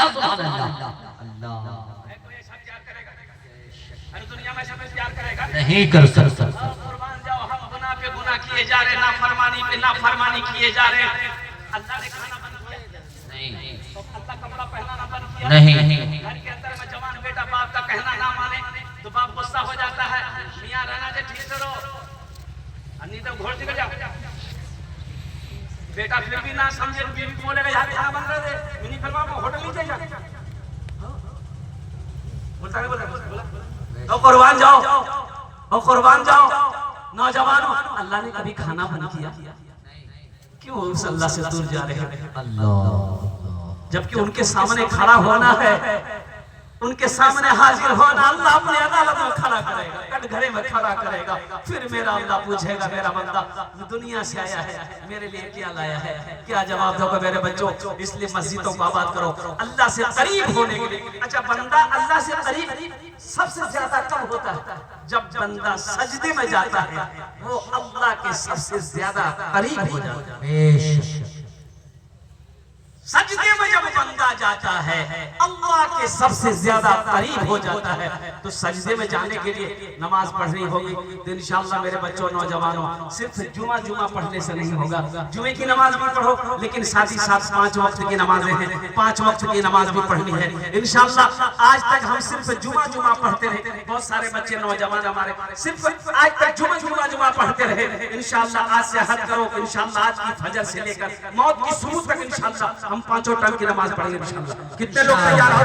सुभान अल्लाह। अरे दुनिया में सब प्यार करेगा नहीं कर सकता। कुर्बान जाओ, हम गुनाह पे गुनाह किए जा रहे, नाफरमानी पे नाफरमानी किए जा रहे। अल्लाह ने खाना बंद किया नहीं, तो अल्लाह कपड़ा पहनाना बंद किया नहीं, घर के अंदर में जवान बेटा बाप का कहना ना माने तो बाप गुस्सा हो जाता है, मियां रहना दे, ठीक करो, अन्य तो घोड़ निकल जाओ। बेटा फिर भी ना समझे, बीवी को बोलेगा यार खाना बंद कर दे, मिनी फिल्मा को होटल नहीं चाहिए, बोलता है बोला तो कुर्बान जाओ, और कुर्बान जाओ नौजवानों। अल्लाह ने कभी खाना बंद किया? क्यों उस अल्लाह से दूर जा रहे हैं? अल्लाह, जबकि उनके सामने खड़ा होना है, उनके सामने हाजिर होना, अल्लाह अपनी अदालत में खड़ा करेगा, कटघरे में खड़ा करेगा। फिर मेरा अल्लाह पूछेगा, मेरा बंदा दुनिया से आया है, मेरे लिए क्या लाया है? क्या जवाब दोगे मेरे बच्चों? इसलिए मस्जिदों को आबाद करो अल्लाह से करीब होने के लिए। अच्छा, बंदा अल्लाह से करीब सबसे ज्यादा कब होता है? जब बंदा सजदे में जाता है, वो अल्लाह के सबसे ज्यादा करीब हो जाता है। सजदे में जब बंदा जाता है, अल्लाह के सबसे ज्यादा करीब हो जाता है। तो सजदे में जाने के लिए नमाज पढ़नी होगी। तो इंशाअल्लाह मेरे बच्चों, नौजवानों, सिर्फ जुमा पढ़ने से नहीं होगा। जुमे की नमाज भी पढ़ो, लेकिन साथ ही साथ 5 वक्त की नमाजें हैं, 5 वक्त की नमाज भी पढ़नी है इंशाअल्लाह। आज तक हम सिर्फ जुमा पढ़ते रहे, बहुत सारे बच्चे नौजवान हमारे सिर्फ आज तक जुमा पढ़ते रहे। इंशाअल्लाह आज से हद करो, इंशाअल्लाह आज की फजर से लेकर मौत की सुबह तक इंशाअल्लाह हम 5 टाइम की नमाज पढ़ेंगे इंशाअल्लाह। कितने लोग तैयार हो?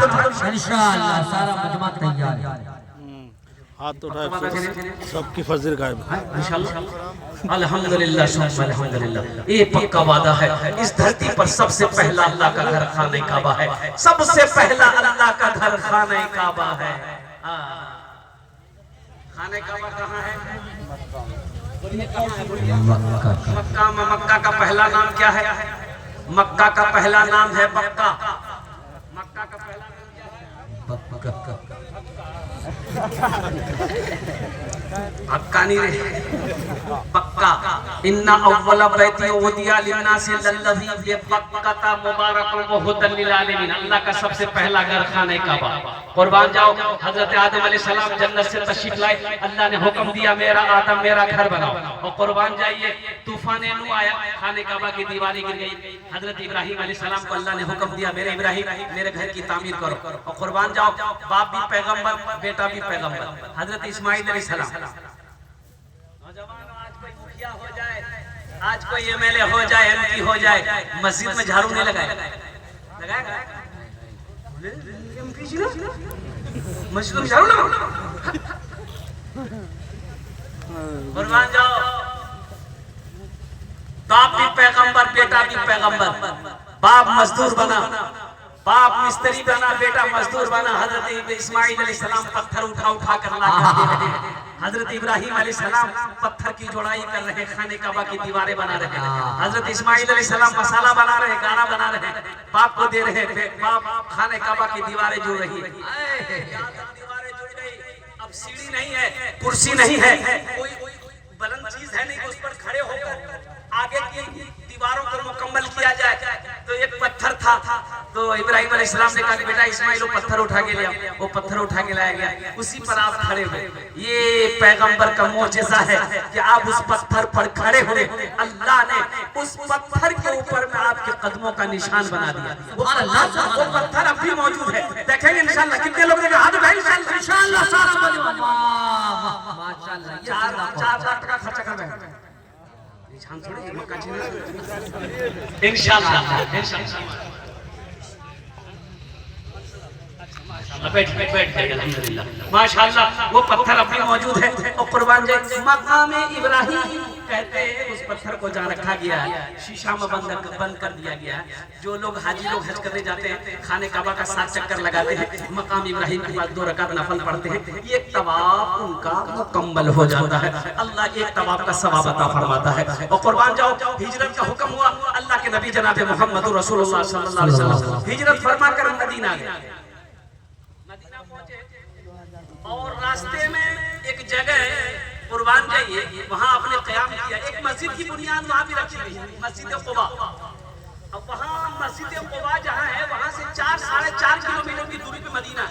इंशाअल्लाह सारा मजमा तैयार है। हाथ उठाए, सबकी फजर गायब है इंशाअल्लाह। अल्हम्दुलिल्लाह सुम्मा अल्हम्दुलिल्लाह। ये पक्का वादा है, इस धरती पर सबसे पहला अल्लाह का घर खाने काबा है। सबसे पहला अल्लाह का घर खाने काबा है। खाने काबा कहाँ है? मक्का में। मक्का का पहला नाम क्या है? मक्का का पहला नाम है बक्का। मक्का का पहला नाम क्या है? हक्का नहीं रे, पक्का। इन्ना अव्वला बैती उदिया लिन्नास लल्लज़ी बिबक्कता मुबारकन व हुदन लिल आलमीन। अल्लाह का सबसे पहला घर खाने काबा। कुर्बान जाओ, हजरत आदम अलैहिस्सलाम जन्नत से तशरीफ लाए, अल्लाह ने हुक्म दिया मेरा आदम मेरा घर बनाओ। और कुर्बान जाइए, तूफान नू आया, खाने काबा की दीवारें गिर गई। हजरत इब्राहिम अलैहिस्सलाम को अल्लाह ने हुक्म दिया, मेरे इब्राहिम मेरे घर की तामीर करो। और कुर्बान जाओ, बाप भी पैगंबर, बेटा भी पैगंबर, हजरत इस्माइल अलैहिस्सलाम। नौजवानों, आज कोई मुखिया हो जाए, आज कोई एमएलए हो जाए, एमपी हो जाए, मस्जिद में झाड़ू नहीं लगाएगा? लगाएगा? मस्जिद में झाड़ू लगाओ। कुर्बान जाओ, बाप भी पैगंबर, बेटा भी पैगंबर। बाप मजदूर बना, बाप मिस्त्री बना, बेटा मजदूर बना। हजरत इस्माइल अलैहिस्सलाम पत्थर उठा कर ला कर दे रहे। हजरत इब्राहिम अलैहिस्सलाम पत्थर की जोड़ाई कर रहे, खाने काबा की दीवारें बना रहे। हजरत इस्माइल अलैहिस्सलाम मसाला बना रहे, गाना बना रहे, बाप को दे रहे। बाप खाने काबा की दीवारें जुड़ रही है। दीवारें जुड़ गई, अब सीढ़ी नहीं है, कुर्सी नहीं है, कोई बुलंद चीज है नहीं, उस पर खड़े होकर आगे की दीवारों को मुकम्मल किया जाए। तो एक पत्थर था, तो इब्राहिम अलैहिस्सलाम ने कहा बेटा इस्माइल वो पत्थर उठा के ले आओ। वो पत्थर उठा के लाया गया, उसी पर आप खड़े हुए। ये पैगंबर का मोजेज़ा है कि आप उस पत्थर पर खड़े हुए। अल्लाह ने उस पत्थर के ऊपर में आपके कदमों का निशान बना दिया। वो पत्थर अब भी मौजूद है, देखेंगे इंशाअल्लाह। कितने लोग देखेंगे? हाथ उठाएं इंशाअल्लाह। माशाअल्लाह, 4 लाख टका खर्चा कर रहे हैं इंशाअल्लाह। बैठ अल्हम्दुलिल्लाह, माशाअल्लाह। वो पत्थर अभी मौजूद है। और कुर्बान जाए, मकाम इब्राहिम कहते हैं उस पत्थर को जहाँ रखा गया है, शीशा में बंद कर दिया गया है। जो लोग हाजी लोग हज करने जाते हैं, खाने काबा का 7 चक्कर लगाते हैं, मकाम इब्राहिम के पास 2 रकात नफल पढ़ते हैं, ये तवाफ उनका मुकम्मल हो जाता है। अल्लाह एक तवाफ का सवाब अता फरमाता है। और कुर्बान जाओ, हिजरत का हुक्म हुआ, अल्लाह के नबी जनाब मोहम्मद रसूलुल्लाह सल्लल्लाहु अलैहि वसल्लम हिजरत फरमा कर मदीना गए। मदीना पहुंचे और रास्ते में एक जगह कुर्बान जाइए, वहां आपने क़याम किया। एक मस्जिद की बुनियाद वहां भी रखी गई, मस्जिद कुबा। अब वहाँ मस्जिद कुबा जहाँ है वहाँ से 4-4.5 किलोमीटर की दूरी पे मदीना।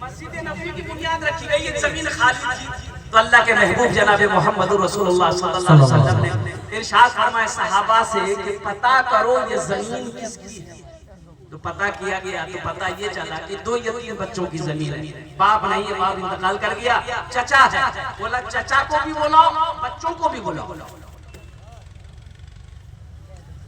मस्जिद नबवी की बुनियाद रखी गई है, जमीन खाली थी। तो अल्लाह के महबूब जनाब मोहम्मद रसूलुल्लाह सल्लल्लाहु अलैहि वसल्लम ने इरशाद फरमाया सहाबा से कि पता करो ये जमीन किसकी है। तो पता किया गया तो पता ये चला कि 2 यतीम बच्चों की जमीन है। बाप नहीं है, बाप इंतकाल कर गया, चचा है। बोला चचा को भी बुलाओ, बच्चों को भी बुलाओ।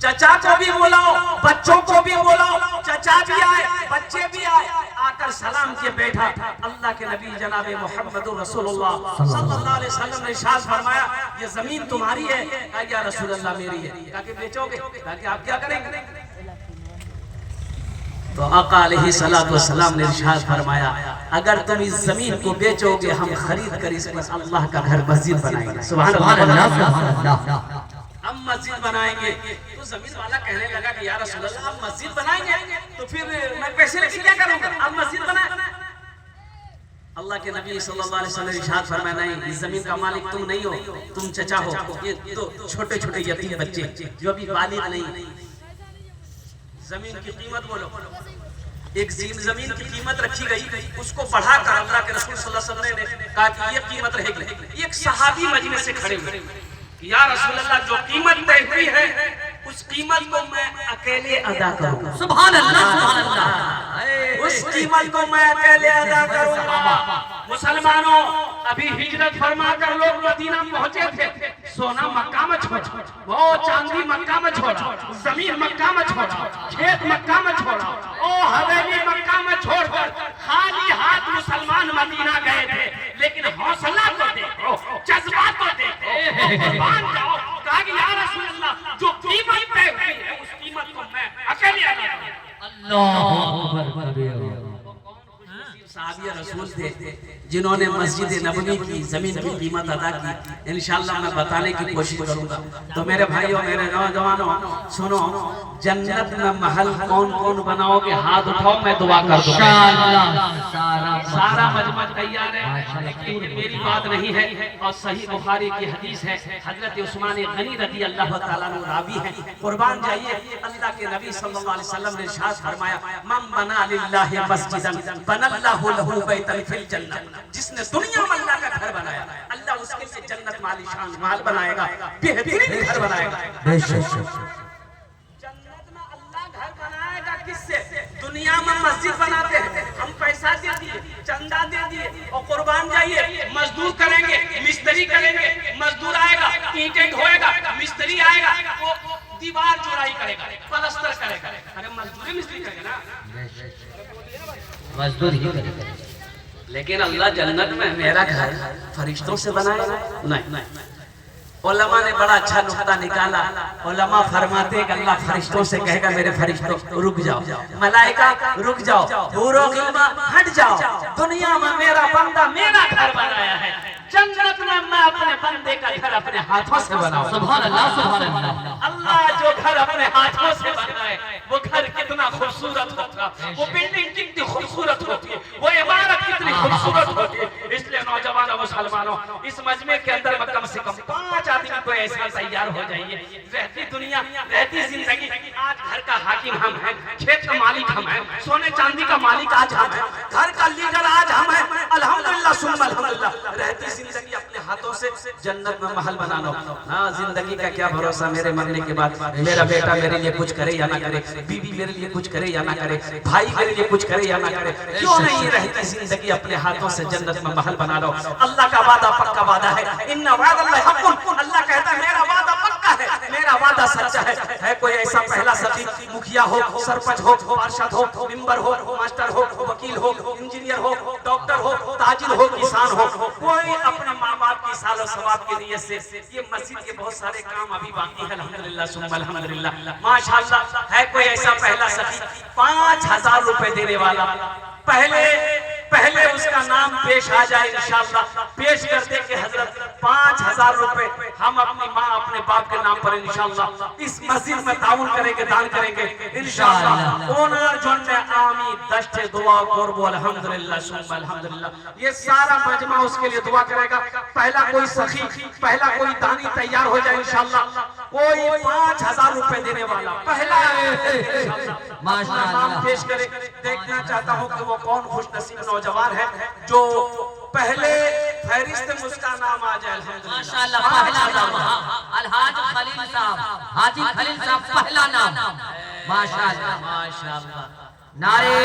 चचा को भी बुलाओ, बच्चों को भी बुलाओ। चचा भी आए, बच्चे भी आए। आकर सलाम किए बैठा। अल्लाह के नबी जनाब मोहम्मद रसूलुल्लाह सल्लल्लाहु अलैहि वसल्लम ने इरशाद फरमाया ये जमीन तुम्हारी है। कहा या रसूल अल्लाह मेरी है। कहा कि बेचोगे? कहा कि आप क्या करेंगे? तो आका अलैहिस्सलातु वस्सलाम ने इरशाद फरमाया अगर तुम इस जमीन को बेचोगे हम खरीद कर इस पर अल्लाह का घर मस्जिद बनाएंगे। सुभान अल्लाह, हम मस्जिद बनाएंगे। तो जमीन वाला कहने लगा कि या रसूल अल्लाह हम मस्जिद बनाएंगे तो फिर मैं पैसे लेके क्या करूंगा? आप मस्जिद बनाए। अल्लाह के नबी सल्लल्लाहु अलैहि वसल्लम इरशाद फरमाया नहीं, इस जमीन का मालिक तुम नहीं हो, तुम चचा हो। ये तो छोटे छोटे यतीम बच्चे जो अभी बालिग नहीं। जमीन की कीमत बोलो। एक जमीन की कीमत रखी गई, उसको बढ़ाकर अल्लाह के रसूल सल्लल्लाहु अलैहि वसल्लम ने कहा कि ये कीमत रहेगी। एक सहाबी मजमे से खड़े हुए या रसूल अल्लाह जो कीमत तय हुई है उस कीमत को मैं अकेले अदा करूंगा। सुभान अल्लाह, सुभान अल्लाह। उस कीमत को मैं अकेले अदा करूंगा। मुसलमानों अभी हिजरत फरमा कर लोग मदीना पहुंचे थे। सोना मक्का में छोड़ा, वो चांदी मक्का में छोड़ा, जमीन मक्का में छोड़ा, खेत मक्का में छोड़ा, ओ हवेली मक्का में छोड़कर खाली हाथ मुसलमान मदीना गए थे। लेकिन हौसला को देखो, जज्बा को देखो, कुर्बान जाओ। कहा कि या रसूल अल्लाह जो कीमत तय हुई है उस कीमत को मैं अकेले अदा करूंगा। अल्लाहू अकबर। साहबिया रसूल थे जिन्होंने मस्जिद नबवी की जमीन की कीमत अदा की। इंशाअल्लाह मैं बताने की कोशिश करूंगा। तो मेरे भाइयों, मेरे नौजवानों, सुनो, जन्नत में महल कौन कौन बनाओगे? हाथ उठाओ, मैं दुआ कर दूंगा। सारा मजमा तैयार है, लेकिन मेरी बात नहीं है और सही बुखारी की हदीस है। हजरत उस्मान गनी रज़ी अल्लाह तआला अन्हु रावी है। कुर्बान जाइए, अल्लाह के नबी सल्लल्लाहु अलैहि वसल्लम ने इरशाद फरमाया मन बना लिल्लाहि मस्जिदन बनल्लाहु लहू बैतन फिल जन्नह। जिसने दुनिया में अल्लाह का घर बनाया अल्लाह उसके लिए जन्नत में आलीशान महल बनाएगा, बेहतरीन घर बनाएगा। जन्नत में अल्लाह घर बनाएगा किससे? दुनिया में मस्जिद बनाते हैं, हम पैसा दे दिए, चंदा दे दिए और कुर्बान जाइए मजदूर करेंगे, मिस्त्री करेंगे, मजदूर आएगा, ईंटें ढोएगा, मिस्त्री आएगा, वो दीवार जोड़ाई करेगा, प्लास्टर करेगा। अरे मजदूरी मिस्त्री करेगा ना, मजदूर ही करेगा। लेकिन अल्लाह जन्नत में मेरा घर फरिश्तों से बनाएगा? नहीं। उलमा ने बड़ा अच्छा नुक्ता निकाला। उलमा फरमाते हैं कि अल्लाह फरिश्तों से कहेगा मेरे फरिश्तों रुक जाओ, मलाइका रुक जाओ, हूरों गिल्मा हट जाओ, दुनिया में मेरा बंदा मेरा घर बनाया है, जन्नत में मैं अपने बंदे का घर अपने हाथों से बनाऊं। सुभान अल्लाह, सुभान अल्लाह। अल्लाह जो घर अपने हाथों से बनाए वो घर कितना खूबसूरत होगा, वो बिल्डिंग कितनी खूबसूरत होती है, वो इमारत कितनी खूबसूरत होती है। इसलिए नौजवानों, मुसलमानों, इस मजमे के अंदर में कम से कम 5 आदमी को ऐसा तैयार हो जाइए। रहती दुनिया, रहती जिंदगी। आज घर का हाकिम हम हैं, खेत का मालिक हम हैं, सोने चांदी का मालिक आज हम हैं, घर का लीडर आज हम हैं। अल्हम्दुलिल्लाह सुम्मा अल्हम्दुलिल्लाह। रहती जिंदगी अपने हाथों से जन्नत में महल बना लो। हाँ, जिंदगी का क्या भरोसा, मेरे मरने के बाद मेरा बेटा मेरे लिए कुछ करे या ना करे, बीवी मेरे लिए कुछ करे या ना करे, भाई मेरे लिए कुछ करे या ना करे। क्यों नहीं रहती जिंदगी अपने हाथों से जन्नत में महल बना लो। अल्लाह का वादा पक्का वादा है। इन्ना वादल्लाहि हक़्क़ुन। अल्लाह कहता है मेरा वादा पक्का है, मेरा वादा सच्चा है। कोई ऐसा पहला सदी मुखिया हो, सरपंच हो, पार्षद हो, मेंबर हो, मास्टर हो, वकील हो, इंजीनियर हो, डॉक्टर हो, ताजिर हो, किसान हो, कोई अपने माँ बाप की सालो सवाब की नियत से ये मस्जिद के बहुत सारे काम अभी बाकी है। अल्हम्दुलिल्लाह सुम्मा अल्हम्दुलिल्लाह, माशाअल्लाह। है कोई ऐसा पहला सदी 5000 रुपए देने वाला? पहले उसका नाम पेश आ जाए इंशाअल्लाह। पेश कर दे के हजरत 5000 रुपए हम अपनी माँ अपने बाप के नाम पर इंशाअल्लाह इस मस्जिद में ताउन करेंगे, दान करेंगे इंशाअल्लाह। ओनर जोने आमी दस्ते दुआ करबो अल्हम्दुलिल्लाह सुम्मा अल्हम्दुलिल्लाह। ये सारा मजमा उसके लिए दुआ करेगा। पहला कोई सखी, पहला कोई दानी तैयार हो जाए इंशाअल्लाह। कोई 5,000 रुपए देने वाला पहला माशाअल्लाह। नाम पेश करे। देखना चाहता हूँ कि वो कौन खुशनसीब नौजवान है जो पहले फहरिस्त में उसका नाम आ जाए। अल्हम्दुलिल्लाह माशाअल्लाह पहला नाम अलहाज खलील साहब, हाजी खलील साहब पहला नाम। माशाअल्लाह माशाअल्लाह। नारे